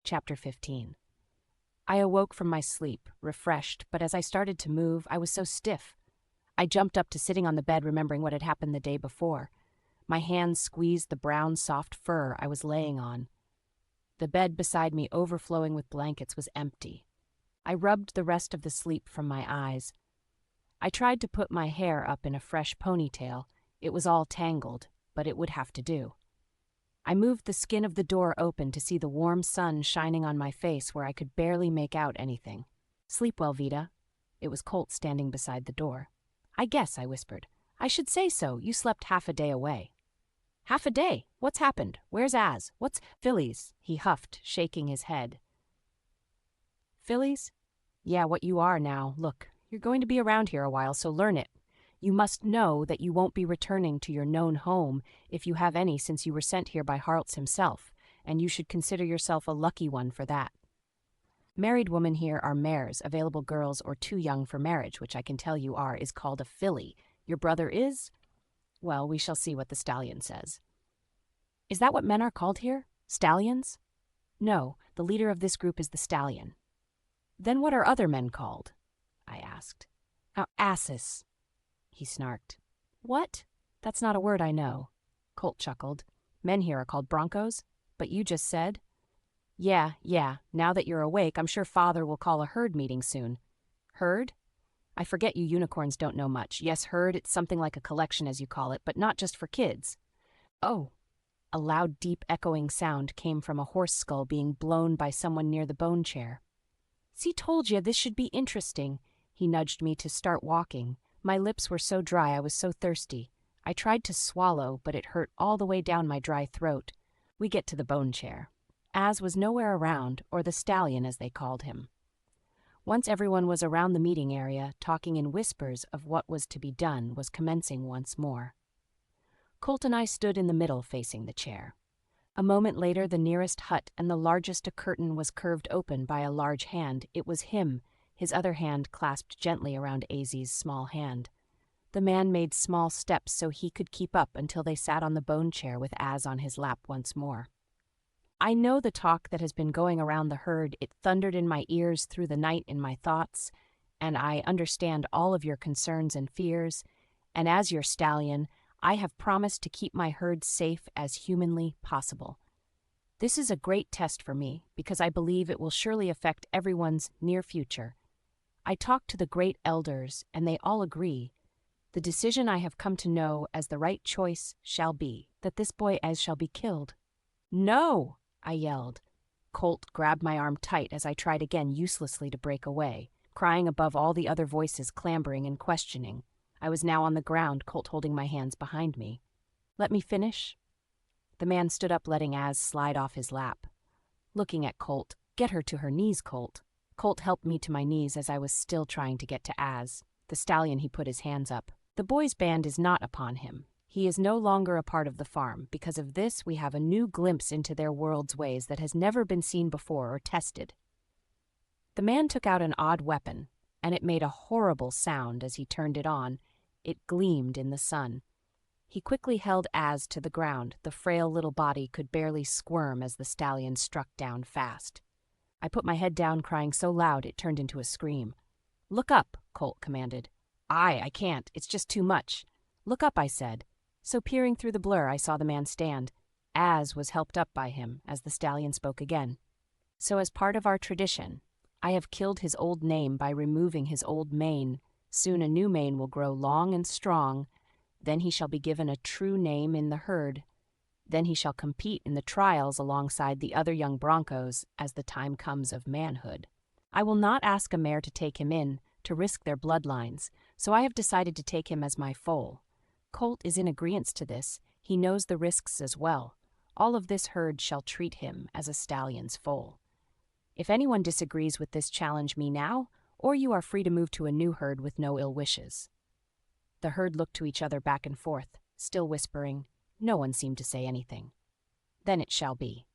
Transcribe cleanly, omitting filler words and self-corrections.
Chapter 15. I awoke from my sleep, refreshed, but as I started to move, I was so stiff. I jumped up to sitting on the bed, remembering what had happened the day before. My hands squeezed the brown, soft fur I was laying on. The bed beside me, overflowing with blankets, was empty. I rubbed the rest of the sleep from my eyes. I tried to put my hair up in a fresh ponytail. It was all tangled, but it would have to do. I moved the skin of the door open to see the warm sun shining on my face where I could barely make out anything. "Sleep well, Vita." It was Colt standing beside the door. "I guess," I whispered. "I should say so. You slept half a day away." "Half a day? What's happened? Where's Az? What's Phillies?" he huffed, shaking his head. "Phillies? Yeah, what you are now. Look, you're going to be around here a while, so learn it. You must know that you won't be returning to your known home, if you have any, since you were sent here by Harltz himself, and you should consider yourself a lucky one for that. Married women here are mares, available girls or too young for marriage, which I can tell you is called a filly. Your brother is? Well, we shall see what the stallion says." "Is that what men are called here? Stallions?" "No, the leader of this group is the stallion." "Then what are other men called?" I asked. "Asses," he snarked. "What? That's not a word I know." Colt chuckled. "Men here are called broncos, but you just said—" Yeah, now that you're awake, I'm sure Father will call a herd meeting soon." "Herd? I forget you unicorns don't know much. Yes, herd, it's something like a collection as you call it, but not just for kids." "Oh." A loud, deep, echoing sound came from a horse skull being blown by someone near the bone chair. "See, told you, this should be interesting." He nudged me to start walking. My lips were so dry, I was so thirsty. I tried to swallow, but it hurt all the way down my dry throat. We get to the bone chair. Az was nowhere around, or the stallion as they called him. Once everyone was around the meeting area, talking in whispers of what was to be done was commencing once more. Colt and I stood in the middle facing the chair. A moment later, the nearest hut and the largest a curtain was curved open by a large hand. It was him, his other hand clasped gently around Az's small hand. The man made small steps so he could keep up until they sat on the bone chair with Az on his lap once more. I know the talk that has been going around the herd. It thundered in my ears through the night in my thoughts, and I understand all of your concerns and fears, and as your stallion, I have promised to keep my herd safe as humanly possible. This is a great test for me, because I believe it will surely affect everyone's near future. I talked to the great elders, and they all agree. The decision I have come to know as the right choice shall be that this boy Az shall be killed." "No!" I yelled. Colt grabbed my arm tight as I tried again uselessly to break away, crying above all the other voices clambering and questioning. I was now on the ground, Colt holding my hands behind me. "Let me finish." The man stood up, letting Az slide off his lap. Looking at Colt, "Get her to her knees, Colt." Colt helped me to my knees as I was still trying to get to Az. The stallion, he put his hands up. "The boy's band is not upon him. He is no longer a part of the farm. Because of this, we have a new glimpse into their world's ways that has never been seen before or tested." The man took out an odd weapon, and it made a horrible sound as he turned it on. It gleamed in the sun. He quickly held Az to the ground. The frail little body could barely squirm as the stallion struck down fast. I put my head down, crying so loud it turned into a scream. "Look up," Colt commanded. I can't. It's just too much." "Look up," I said. So peering through the blur, I saw the man stand. Az was helped up by him as the stallion spoke again. "So as part of our tradition, I have killed his old name by removing his old mane. Soon a new mane will grow long and strong. Then he shall be given a true name in the herd. Then he shall compete in the trials alongside the other young broncos as the time comes of manhood. I will not ask a mare to take him in, to risk their bloodlines, so I have decided to take him as my foal. Colt is in agreeance to this. He knows the risks as well. All of this herd shall treat him as a stallion's foal. If anyone disagrees with this, challenge me now, or you are free to move to a new herd with no ill wishes." The herd looked to each other back and forth, still whispering. No one seemed to say anything. "Then it shall be."